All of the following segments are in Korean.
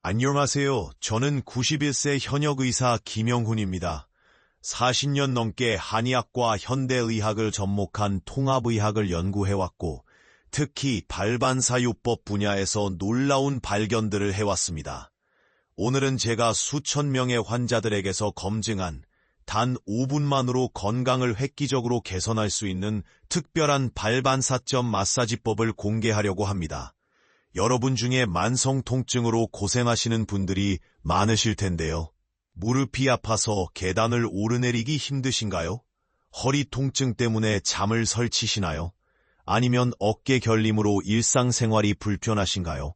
안녕하세요. 저는 91세 현역 의사 김영훈입니다. 40년 넘게 한의학과 현대의학을 접목한 통합의학을 연구해왔고, 특히 발반사요법 분야에서 놀라운 발견들을 해왔습니다. 오늘은 제가 수천 명의 환자들에게서 검증한 단 5분만으로 건강을 획기적으로 개선할 수 있는 특별한 발반사점 마사지법을 공개하려고 합니다. 여러분 중에 만성 통증으로 고생하시는 분들이 많으실 텐데요. 무릎이 아파서 계단을 오르내리기 힘드신가요? 허리 통증 때문에 잠을 설치시나요? 아니면 어깨 결림으로 일상생활이 불편하신가요?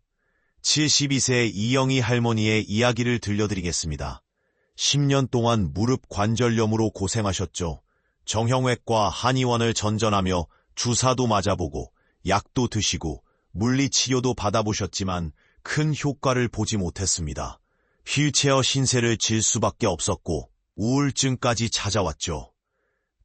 72세 이영희 할머니의 이야기를 들려드리겠습니다. 10년 동안 무릎 관절염으로 고생하셨죠. 정형외과 한의원을 전전하며 주사도 맞아보고 약도 드시고 물리치료도 받아보셨지만 큰 효과를 보지 못했습니다. 휠체어 신세를 질 수밖에 없었고 우울증까지 찾아왔죠.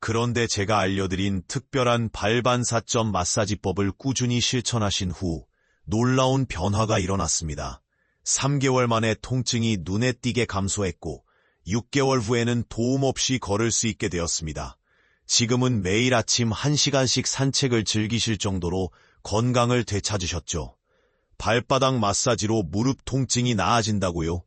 그런데 제가 알려드린 특별한 발반사점 마사지법을 꾸준히 실천하신 후 놀라운 변화가 일어났습니다. 3개월 만에 통증이 눈에 띄게 감소했고 6개월 후에는 도움 없이 걸을 수 있게 되었습니다. 지금은 매일 아침 1시간씩 산책을 즐기실 정도로 건강을 되찾으셨죠. 발바닥 마사지로 무릎 통증이 나아진다고요?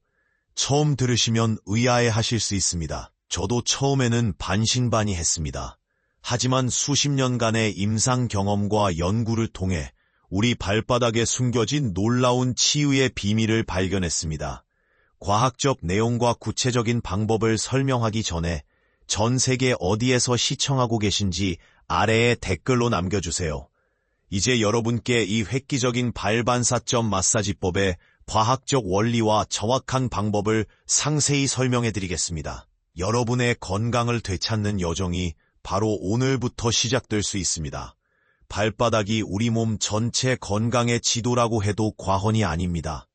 처음 들으시면 의아해하실 수 있습니다. 저도 처음에는 반신반의했습니다. 하지만 수십 년간의 임상 경험과 연구를 통해 우리 발바닥에 숨겨진 놀라운 치유의 비밀을 발견했습니다. 과학적 내용과 구체적인 방법을 설명하기 전에 전 세계 어디에서 시청하고 계신지 아래에 댓글로 남겨주세요. 이제 여러분께 이 획기적인 발반사점 마사지법의 과학적 원리와 정확한 방법을 상세히 설명해드리겠습니다. 여러분의 건강을 되찾는 여정이 바로 오늘부터 시작될 수 있습니다. 발바닥이 우리 몸 전체 건강의 지도라고 해도 과언이 아닙니다.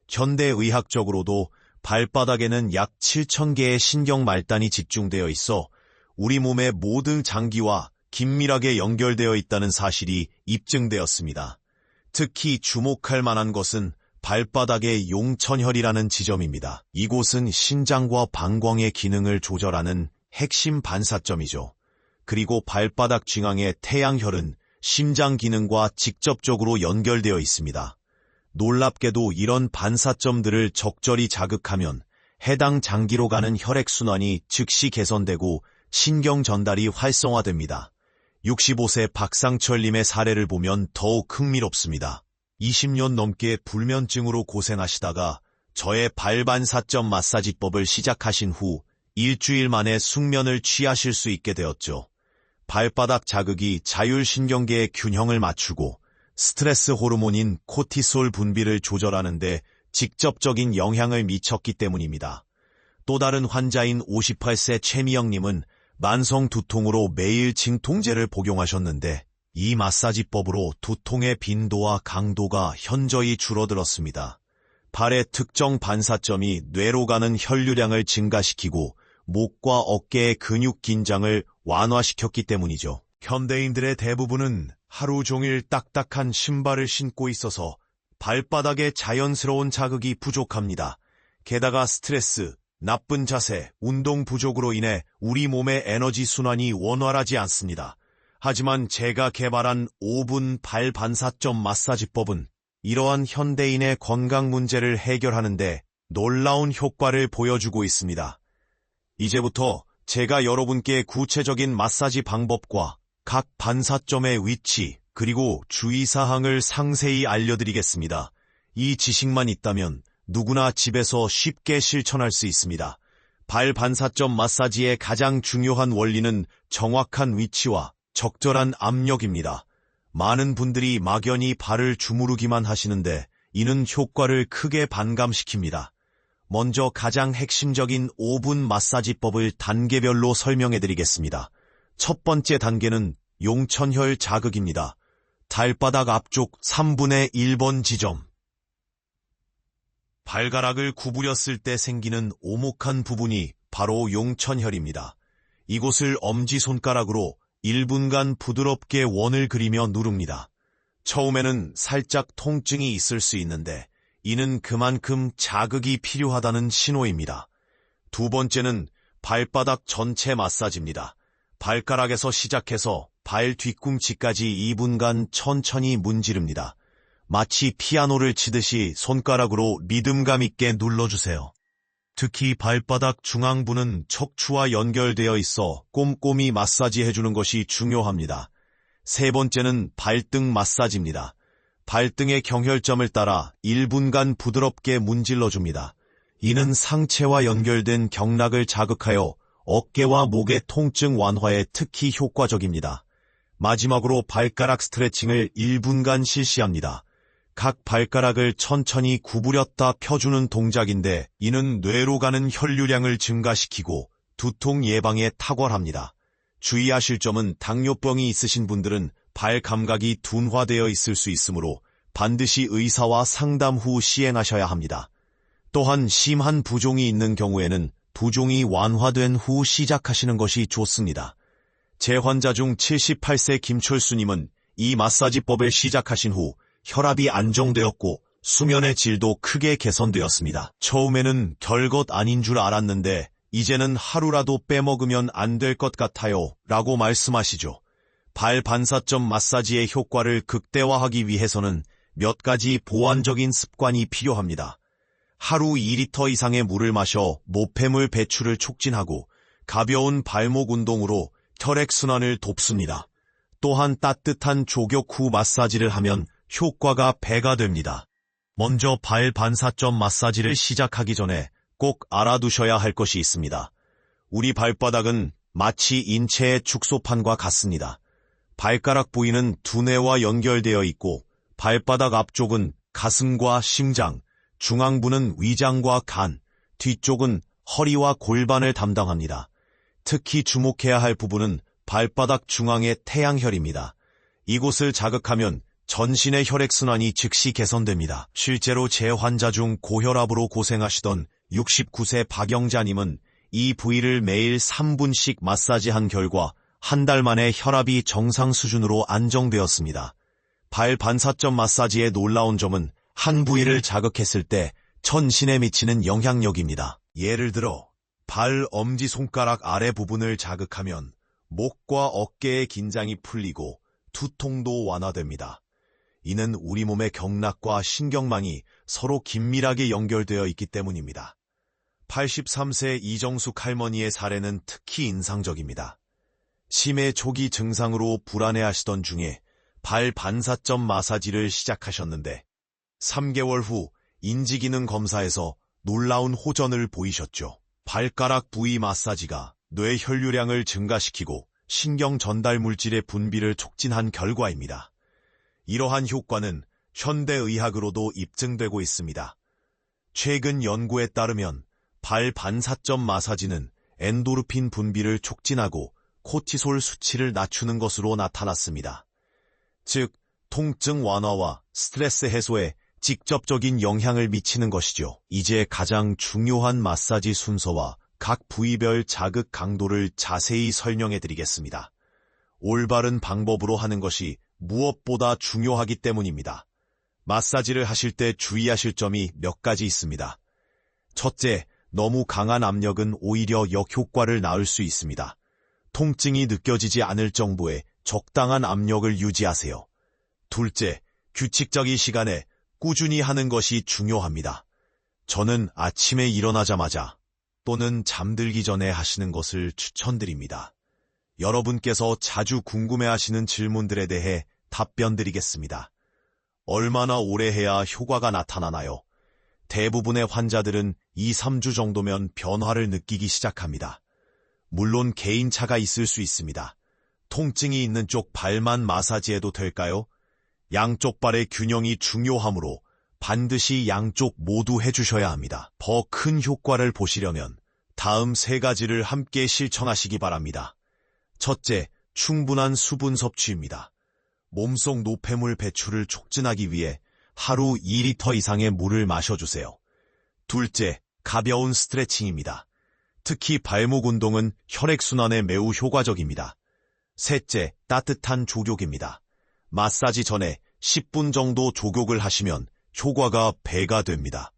현대의학적으로도 발바닥에는 약 7,000개의 신경말단이 집중되어 있어 우리 몸의 모든 장기와 긴밀하게 연결되어 있다는 사실이 입증되었습니다. 특히 주목할 만한 것은 발바닥의 용천혈이라는 지점입니다. 이곳은 신장과 방광의 기능을 조절하는 핵심 반사점이죠. 그리고 발바닥 중앙의 태양혈은 심장 기능과 직접적으로 연결되어 있습니다. 놀랍게도 이런 반사점들을 적절히 자극하면 해당 장기로 가는 혈액순환이 즉시 개선되고 신경 전달이 활성화됩니다. 65세 박상철님의 사례를 보면 더욱 흥미롭습니다. 20년 넘게 불면증으로 고생하시다가 저의 발반사점 마사지법을 시작하신 후 일주일 만에 숙면을 취하실 수 있게 되었죠. 발바닥 자극이 자율신경계의 균형을 맞추고 스트레스 호르몬인 코티솔 분비를 조절하는 데 직접적인 영향을 미쳤기 때문입니다. 또 다른 환자인 58세 최미영님은 만성 두통으로 매일 진통제를 복용하셨는데 이 마사지법으로 두통의 빈도와 강도가 현저히 줄어들었습니다. 발의 특정 반사점이 뇌로 가는 혈류량을 증가시키고 목과 어깨의 근육 긴장을 완화시켰기 때문이죠. 현대인들의 대부분은 하루 종일 딱딱한 신발을 신고 있어서 발바닥에 자연스러운 자극이 부족합니다. 게다가 스트레스, 나쁜 자세, 운동 부족으로 인해 우리 몸의 에너지 순환이 원활하지 않습니다. 하지만 제가 개발한 5분 발반사점 마사지법은 이러한 현대인의 건강 문제를 해결하는데 놀라운 효과를 보여주고 있습니다. 이제부터 제가 여러분께 구체적인 마사지 방법과 각 반사점의 위치, 그리고 주의사항을 상세히 알려드리겠습니다. 이 지식만 있다면 누구나 집에서 쉽게 실천할 수 있습니다. 발 반사점 마사지의 가장 중요한 원리는 정확한 위치와 적절한 압력입니다. 많은 분들이 막연히 발을 주무르기만 하시는데 이는 효과를 크게 반감시킵니다. 먼저 가장 핵심적인 5분 마사지법을 단계별로 설명해드리겠습니다. 첫 번째 단계는 용천혈 자극입니다. 발바닥 앞쪽 3분의 1번 지점. 발가락을 구부렸을 때 생기는 오목한 부분이 바로 용천혈입니다. 이곳을 엄지손가락으로 1분간 부드럽게 원을 그리며 누릅니다. 처음에는 살짝 통증이 있을 수 있는데 이는 그만큼 자극이 필요하다는 신호입니다. 두 번째는 발바닥 전체 마사지입니다. 발가락에서 시작해서 발 뒤꿈치까지 2분간 천천히 문지릅니다. 마치 피아노를 치듯이 손가락으로 리듬감 있게 눌러주세요. 특히 발바닥 중앙부는 척추와 연결되어 있어 꼼꼼히 마사지해주는 것이 중요합니다. 세 번째는 발등 마사지입니다. 발등의 경혈점을 따라 1분간 부드럽게 문질러줍니다. 이는 상체와 연결된 경락을 자극하여 어깨와 목의 통증 완화에 특히 효과적입니다. 마지막으로 발가락 스트레칭을 1분간 실시합니다. 각 발가락을 천천히 구부렸다 펴주는 동작인데 이는 뇌로 가는 혈류량을 증가시키고 두통 예방에 탁월합니다. 주의하실 점은 당뇨병이 있으신 분들은 발 감각이 둔화되어 있을 수 있으므로 반드시 의사와 상담 후 시행하셔야 합니다. 또한 심한 부종이 있는 경우에는 부종이 완화된 후 시작하시는 것이 좋습니다. 제 환자 중 78세 김철수님은 이 마사지법을 시작하신 후 혈압이 안정되었고 수면의 질도 크게 개선되었습니다. 처음에는 별것 아닌 줄 알았는데 이제는 하루라도 빼먹으면 안 될 것 같아요 라고 말씀하시죠. 발 반사점 마사지의 효과를 극대화하기 위해서는 몇 가지 보완적인 습관이 필요합니다. 하루 2리터 이상의 물을 마셔 노폐물 배출을 촉진하고 가벼운 발목 운동으로 혈액순환을 돕습니다. 또한 따뜻한 족욕 후 마사지를 하면 효과가 배가 됩니다. 먼저 발 반사점 마사지를 시작하기 전에 꼭 알아두셔야 할 것이 있습니다. 우리 발바닥은 마치 인체의 축소판과 같습니다. 발가락 부위는 두뇌와 연결되어 있고 발바닥 앞쪽은 가슴과 심장, 중앙부는 위장과 간, 뒤쪽은 허리와 골반을 담당합니다. 특히 주목해야 할 부분은 발바닥 중앙의 태양혈입니다. 이곳을 자극하면 전신의 혈액순환이 즉시 개선됩니다. 실제로 제 환자 중 고혈압으로 고생하시던 69세 박영자님은 이 부위를 매일 3분씩 마사지한 결과 한 달 만에 혈압이 정상 수준으로 안정되었습니다. 발 반사점 마사지의 놀라운 점은 한 부위를 자극했을 때 전신에 미치는 영향력입니다. 예를 들어 발 엄지손가락 아래 부분을 자극하면 목과 어깨의 긴장이 풀리고 두통도 완화됩니다. 이는 우리 몸의 경락과 신경망이 서로 긴밀하게 연결되어 있기 때문입니다. 83세 이정숙 할머니의 사례는 특히 인상적입니다. 치매 초기 증상으로 불안해하시던 중에 발 반사점 마사지를 시작하셨는데 3개월 후 인지기능 검사에서 놀라운 호전을 보이셨죠. 발가락 부위 마사지가 뇌 혈류량을 증가시키고 신경 전달 물질의 분비를 촉진한 결과입니다. 이러한 효과는 현대의학으로도 입증되고 있습니다. 최근 연구에 따르면 발 반사점 마사지는 엔도르핀 분비를 촉진하고 코티솔 수치를 낮추는 것으로 나타났습니다. 즉, 통증 완화와 스트레스 해소에 직접적인 영향을 미치는 것이죠. 이제 가장 중요한 마사지 순서와 각 부위별 자극 강도를 자세히 설명해 드리겠습니다. 올바른 방법으로 하는 것이 무엇보다 중요하기 때문입니다. 마사지를 하실 때 주의하실 점이 몇 가지 있습니다. 첫째, 너무 강한 압력은 오히려 역효과를 낳을 수 있습니다. 통증이 느껴지지 않을 정도의 적당한 압력을 유지하세요. 둘째, 규칙적인 시간에 꾸준히 하는 것이 중요합니다. 저는 아침에 일어나자마자 또는 잠들기 전에 하시는 것을 추천드립니다. 여러분께서 자주 궁금해하시는 질문들에 대해 답변드리겠습니다. 얼마나 오래 해야 효과가 나타나나요? 대부분의 환자들은 2-3주 정도면 변화를 느끼기 시작합니다. 물론 개인차가 있을 수 있습니다. 통증이 있는 쪽 발만 마사지해도 될까요? 양쪽 발의 균형이 중요하므로 반드시 양쪽 모두 해주셔야 합니다. 더 큰 효과를 보시려면 다음 3가지를 함께 실천하시기 바랍니다. 첫째, 충분한 수분 섭취입니다. 몸속 노폐물 배출을 촉진하기 위해 하루 2리터 이상의 물을 마셔주세요. 둘째, 가벼운 스트레칭입니다. 특히 발목 운동은 혈액순환에 매우 효과적입니다. 셋째, 따뜻한 족욕입니다. 마사지 전에 10분 정도 족욕을 하시면 효과가 배가 됩니다.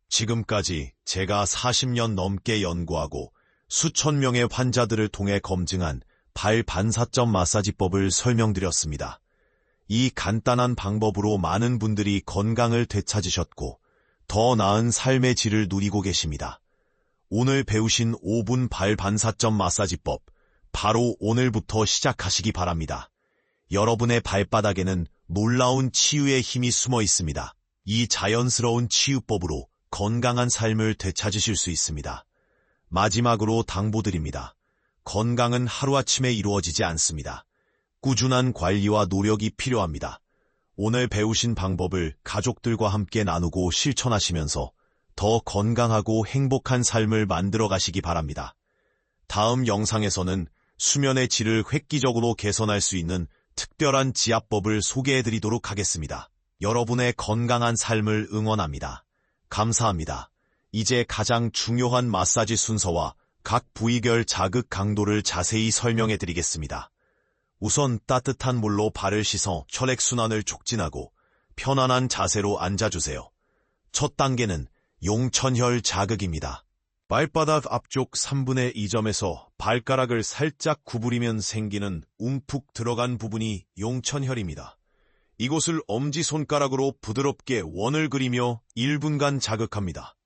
지금까지 제가 40년 넘게 연구하고 수천 명의 환자들을 통해 검증한 발 반사점 마사지법을 설명드렸습니다. 이 간단한 방법으로 많은 분들이 건강을 되찾으셨고 더 나은 삶의 질을 누리고 계십니다. 오늘 배우신 5분 발 반사점 마사지법, 바로 오늘부터 시작하시기 바랍니다. 여러분의 발바닥에는 놀라운 치유의 힘이 숨어 있습니다. 이 자연스러운 치유법으로 건강한 삶을 되찾으실 수 있습니다. 마지막으로 당부드립니다. 건강은 하루아침에 이루어지지 않습니다. 꾸준한 관리와 노력이 필요합니다. 오늘 배우신 방법을 가족들과 함께 나누고 실천하시면서 더 건강하고 행복한 삶을 만들어 가시기 바랍니다. 다음 영상에서는 수면의 질을 획기적으로 개선할 수 있는 특별한 지압법을 소개해드리도록 하겠습니다. 여러분의 건강한 삶을 응원합니다. 감사합니다. 이제 가장 중요한 마사지 순서와 각 부위별 자극 강도를 자세히 설명해드리겠습니다. 우선 따뜻한 물로 발을 씻어 혈액순환을 촉진하고 편안한 자세로 앉아주세요. 첫 단계는 용천혈 자극입니다. 발바닥 앞쪽 3분의 2점에서 발가락을 살짝 구부리면 생기는 움푹 들어간 부분이 용천혈입니다. 이곳을 엄지손가락으로 부드럽게 원을 그리며 1분간 자극합니다.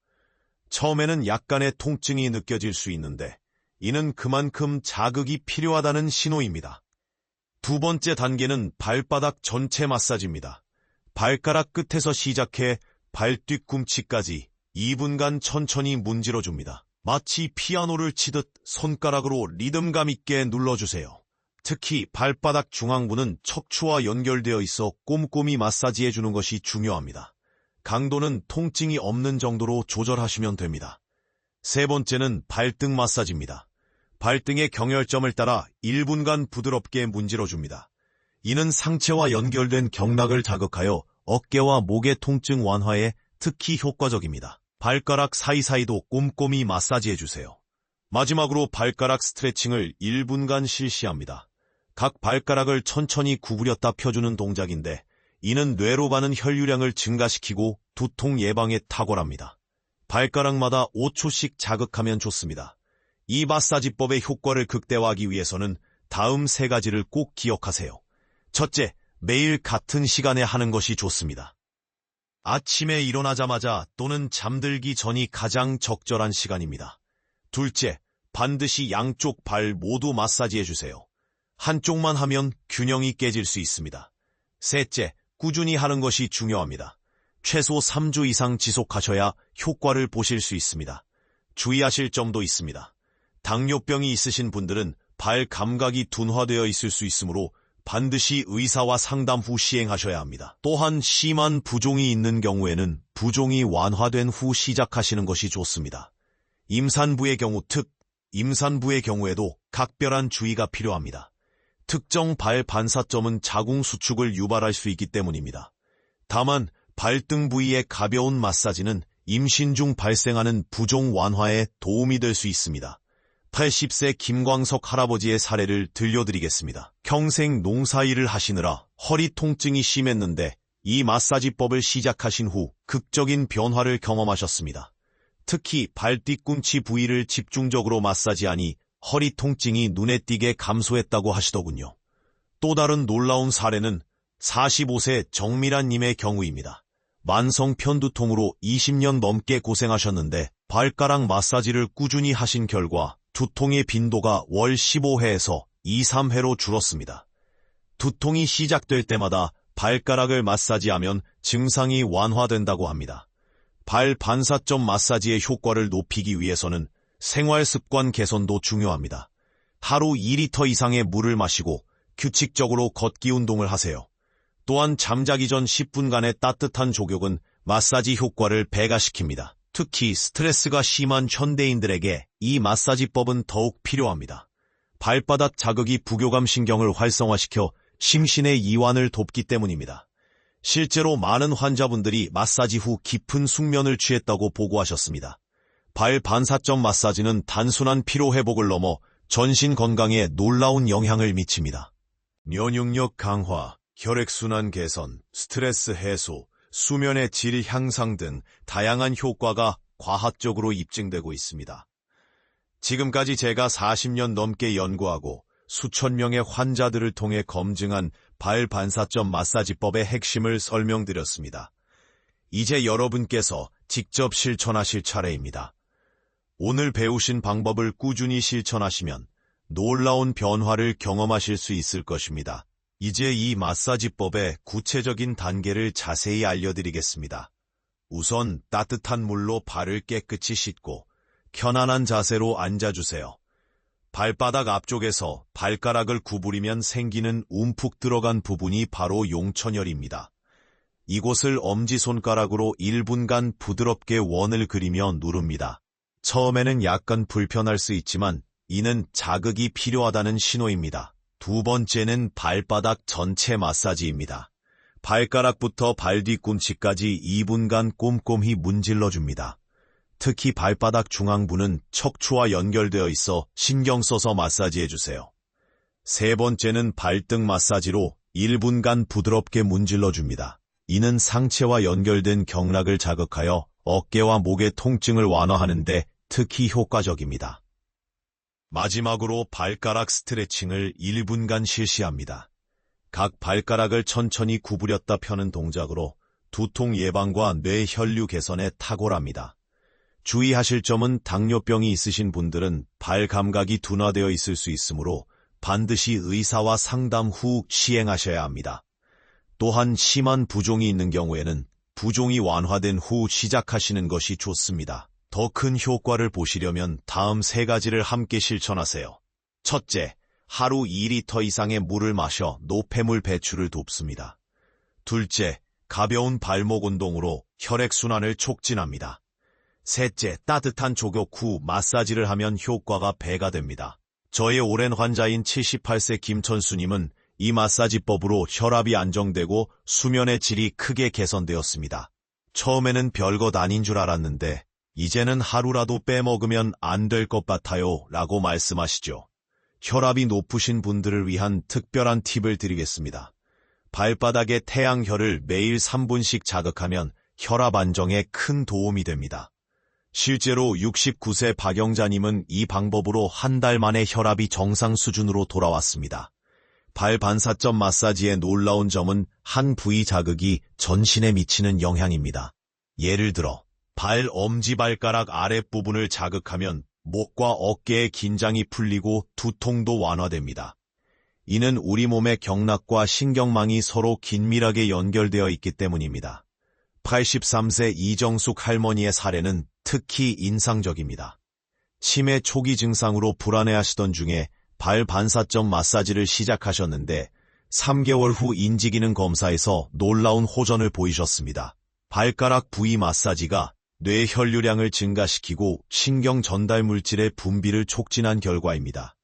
처음에는 약간의 통증이 느껴질 수 있는데 이는 그만큼 자극이 필요하다는 신호입니다. 두 번째 단계는 발바닥 전체 마사지입니다. 발가락 끝에서 시작해 발 뒤꿈치까지 2분간 천천히 문질러줍니다. 마치 피아노를 치듯 손가락으로 리듬감 있게 눌러주세요. 특히 발바닥 중앙부는 척추와 연결되어 있어 꼼꼼히 마사지해주는 것이 중요합니다. 강도는 통증이 없는 정도로 조절하시면 됩니다. 세 번째는 발등 마사지입니다. 발등의 경혈점을 따라 1분간 부드럽게 문질러줍니다. 이는 상체와 연결된 경락을 자극하여 어깨와 목의 통증 완화에 특히 효과적입니다. 발가락 사이사이도 꼼꼼히 마사지해주세요. 마지막으로 발가락 스트레칭을 1분간 실시합니다. 각 발가락을 천천히 구부렸다 펴주는 동작인데 이는 뇌로 가는 혈류량을 증가시키고 두통 예방에 탁월합니다. 발가락마다 5초씩 자극하면 좋습니다. 이 마사지법의 효과를 극대화하기 위해서는 다음 3가지를 꼭 기억하세요. 첫째, 매일 같은 시간에 하는 것이 좋습니다. 아침에 일어나자마자 또는 잠들기 전이 가장 적절한 시간입니다. 둘째, 반드시 양쪽 발 모두 마사지해주세요. 한쪽만 하면 균형이 깨질 수 있습니다. 셋째, 꾸준히 하는 것이 중요합니다. 최소 3주 이상 지속하셔야 효과를 보실 수 있습니다. 주의하실 점도 있습니다. 당뇨병이 있으신 분들은 발 감각이 둔화되어 있을 수 있으므로 반드시 의사와 상담 후 시행하셔야 합니다. 또한 심한 부종이 있는 경우에는 부종이 완화된 후 시작하시는 것이 좋습니다. 임산부의 경우에도 각별한 주의가 필요합니다. 특정 발 반사점은 자궁 수축을 유발할 수 있기 때문입니다. 다만 발등 부위의 가벼운 마사지는 임신 중 발생하는 부종 완화에 도움이 될 수 있습니다. 80세 김광석 할아버지의 사례를 들려드리겠습니다. 평생 농사일을 하시느라 허리 통증이 심했는데 이 마사지법을 시작하신 후 극적인 변화를 경험하셨습니다. 특히 발 뒤꿈치 부위를 집중적으로 마사지하니 허리 통증이 눈에 띄게 감소했다고 하시더군요. 또 다른 놀라운 사례는 45세 정미란님의 경우입니다. 만성 편두통으로 20년 넘게 고생하셨는데 발가락 마사지를 꾸준히 하신 결과 두통의 빈도가 월 15회에서 2-3회로 줄었습니다. 두통이 시작될 때마다 발가락을 마사지하면 증상이 완화된다고 합니다. 발 반사점 마사지의 효과를 높이기 위해서는 생활 습관 개선도 중요합니다. 하루 2리터 이상의 물을 마시고 규칙적으로 걷기 운동을 하세요. 또한 잠자기 전 10분간의 따뜻한 족욕은 마사지 효과를 배가시킵니다. 특히 스트레스가 심한 현대인들에게 이 마사지법은 더욱 필요합니다. 발바닥 자극이 부교감 신경을 활성화시켜 심신의 이완을 돕기 때문입니다. 실제로 많은 환자분들이 마사지 후 깊은 숙면을 취했다고 보고하셨습니다. 발 반사점 마사지는 단순한 피로 회복을 넘어 전신 건강에 놀라운 영향을 미칩니다. 면역력 강화, 혈액순환 개선, 스트레스 해소, 수면의 질 향상 등 다양한 효과가 과학적으로 입증되고 있습니다. 지금까지 제가 40년 넘게 연구하고 수천 명의 환자들을 통해 검증한 발반사점 마사지법의 핵심을 설명드렸습니다. 이제 여러분께서 직접 실천하실 차례입니다. 오늘 배우신 방법을 꾸준히 실천하시면 놀라운 변화를 경험하실 수 있을 것입니다. 이제 이 마사지법의 구체적인 단계를 자세히 알려드리겠습니다. 우선 따뜻한 물로 발을 깨끗이 씻고 편안한 자세로 앉아주세요. 발바닥 앞쪽에서 발가락을 구부리면 생기는 움푹 들어간 부분이 바로 용천혈입니다. 이곳을 엄지손가락으로 1분간 부드럽게 원을 그리며 누릅니다. 처음에는 약간 불편할 수 있지만 이는 자극이 필요하다는 신호입니다. 두 번째는 발바닥 전체 마사지입니다. 발가락부터 발 뒤꿈치까지 2분간 꼼꼼히 문질러줍니다. 특히 발바닥 중앙부는 척추와 연결되어 있어 신경 써서 마사지해주세요. 세 번째는 발등 마사지로 1분간 부드럽게 문질러줍니다. 이는 상체와 연결된 경락을 자극하여 어깨와 목의 통증을 완화하는 데 특히 효과적입니다. 마지막으로 발가락 스트레칭을 1분간 실시합니다. 각 발가락을 천천히 구부렸다 펴는 동작으로 두통 예방과 뇌혈류 개선에 탁월합니다. 주의하실 점은 당뇨병이 있으신 분들은 발 감각이 둔화되어 있을 수 있으므로 반드시 의사와 상담 후 시행하셔야 합니다. 또한 심한 부종이 있는 경우에는 부종이 완화된 후 시작하시는 것이 좋습니다. 더 큰 효과를 보시려면 다음 3가지를 함께 실천하세요. 첫째, 하루 2리터 이상의 물을 마셔 노폐물 배출을 돕습니다. 둘째, 가벼운 발목 운동으로 혈액순환을 촉진합니다. 셋째, 따뜻한 족욕 후 마사지를 하면 효과가 배가 됩니다. 저의 오랜 환자인 78세 김천수님은 이 마사지법으로 혈압이 안정되고 수면의 질이 크게 개선되었습니다. 처음에는 별것 아닌 줄 알았는데 이제는 하루라도 빼먹으면 안 될 것 같아요 라고 말씀하시죠. 혈압이 높으신 분들을 위한 특별한 팁을 드리겠습니다. 발바닥의 태양혈을 매일 3분씩 자극하면 혈압 안정에 큰 도움이 됩니다. 실제로 69세 박영자님은 이 방법으로 한 달 만에 혈압이 정상 수준으로 돌아왔습니다. 발 반사점 마사지의 놀라운 점은 한 부위 자극이 전신에 미치는 영향입니다. 예를 들어 발 엄지발가락 아랫부분을 자극하면 목과 어깨의 긴장이 풀리고 두통도 완화됩니다. 이는 우리 몸의 경락과 신경망이 서로 긴밀하게 연결되어 있기 때문입니다. 83세 이정숙 할머니의 사례는 특히 인상적입니다. 치매 초기 증상으로 불안해하시던 중에 발 반사점 마사지를 시작하셨는데 3개월 후 인지기능 검사에서 놀라운 호전을 보이셨습니다. 발가락 부위 마사지가 뇌 혈류량을 증가시키고 신경 전달 물질의 분비를 촉진한 결과입니다.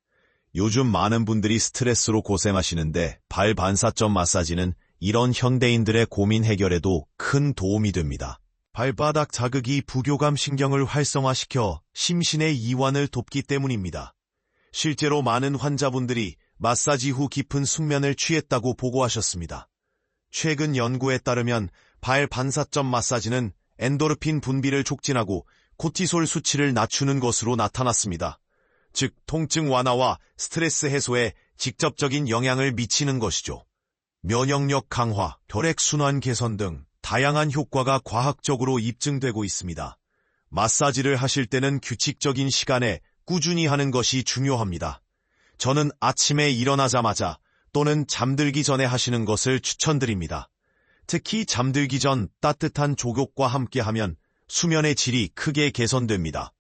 요즘 많은 분들이 스트레스로 고생하시는데 발 반사점 마사지는 이런 현대인들의 고민 해결에도 큰 도움이 됩니다. 발바닥 자극이 부교감 신경을 활성화시켜 심신의 이완을 돕기 때문입니다. 실제로 많은 환자분들이 마사지 후 깊은 숙면을 취했다고 보고하셨습니다. 최근 연구에 따르면 발 반사점 마사지는 엔도르핀 분비를 촉진하고 코티솔 수치를 낮추는 것으로 나타났습니다. 즉, 통증 완화와 스트레스 해소에 직접적인 영향을 미치는 것이죠. 면역력 강화, 혈액순환 개선 등 다양한 효과가 과학적으로 입증되고 있습니다. 마사지를 하실 때는 규칙적인 시간에 꾸준히 하는 것이 중요합니다. 저는 아침에 일어나자마자 또는 잠들기 전에 하시는 것을 추천드립니다. 특히 잠들기 전 따뜻한 족욕과 함께하면 수면의 질이 크게 개선됩니다.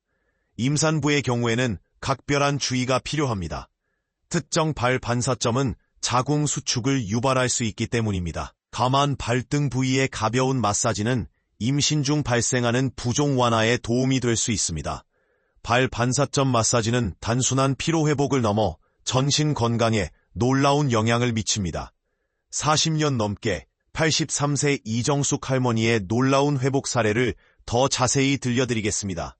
임산부의 경우에는 각별한 주의가 필요합니다. 특정 발 반사점은 자궁 수축을 유발할 수 있기 때문입니다. 다만 발등 부위의 가벼운 마사지는 임신 중 발생하는 부종 완화에 도움이 될 수 있습니다. 발 반사점 마사지는 단순한 피로회복을 넘어 전신 건강에 놀라운 영향을 미칩니다. 40년 넘게 83세 이정숙 할머니의 놀라운 회복 사례를 더 자세히 들려드리겠습니다.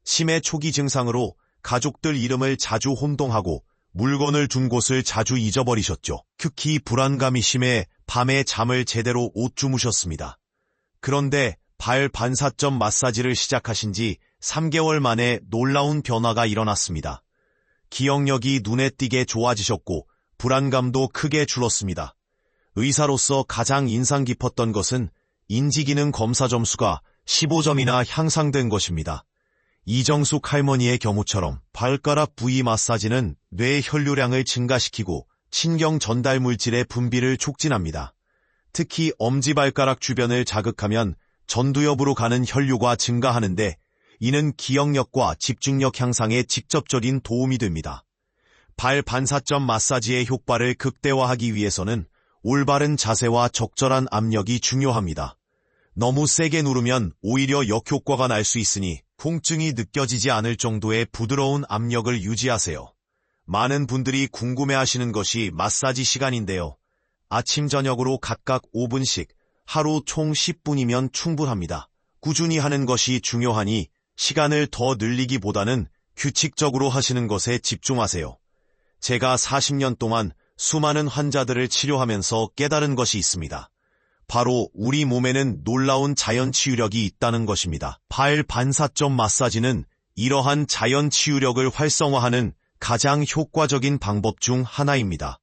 치매 초기 증상으로 가족들 이름을 자주 혼동하고 물건을 둔 곳을 자주 잊어버리셨죠. 특히 불안감이 심해 밤에 잠을 제대로 못 주무셨습니다. 그런데 발 반사점 마사지를 시작하신 지 3개월 만에 놀라운 변화가 일어났습니다. 기억력이 눈에 띄게 좋아지셨고 불안감도 크게 줄었습니다. 의사로서 가장 인상 깊었던 것은 인지기능 검사 점수가 15점이나 향상된 것입니다. 이정숙 할머니의 경우처럼 발가락 부위 마사지는 뇌 혈류량을 증가시키고 신경 전달 물질의 분비를 촉진합니다. 특히 엄지발가락 주변을 자극하면 전두엽으로 가는 혈류가 증가하는데 이는 기억력과 집중력 향상에 직접적인 도움이 됩니다. 발 반사점 마사지의 효과를 극대화하기 위해서는 올바른 자세와 적절한 압력이 중요합니다. 너무 세게 누르면 오히려 역효과가 날 수 있으니 통증이 느껴지지 않을 정도의 부드러운 압력을 유지하세요. 많은 분들이 궁금해하시는 것이 마사지 시간인데요. 아침 저녁으로 각각 5분씩 하루 총 10분이면 충분합니다. 꾸준히 하는 것이 중요하니 시간을 더 늘리기보다는 규칙적으로 하시는 것에 집중하세요. 제가 40년 동안 수많은 환자들을 치료하면서 깨달은 것이 있습니다. 바로 우리 몸에는 놀라운 자연 치유력이 있다는 것입니다. 발 반사점 마사지는 이러한 자연 치유력을 활성화하는 가장 효과적인 방법 중 하나입니다.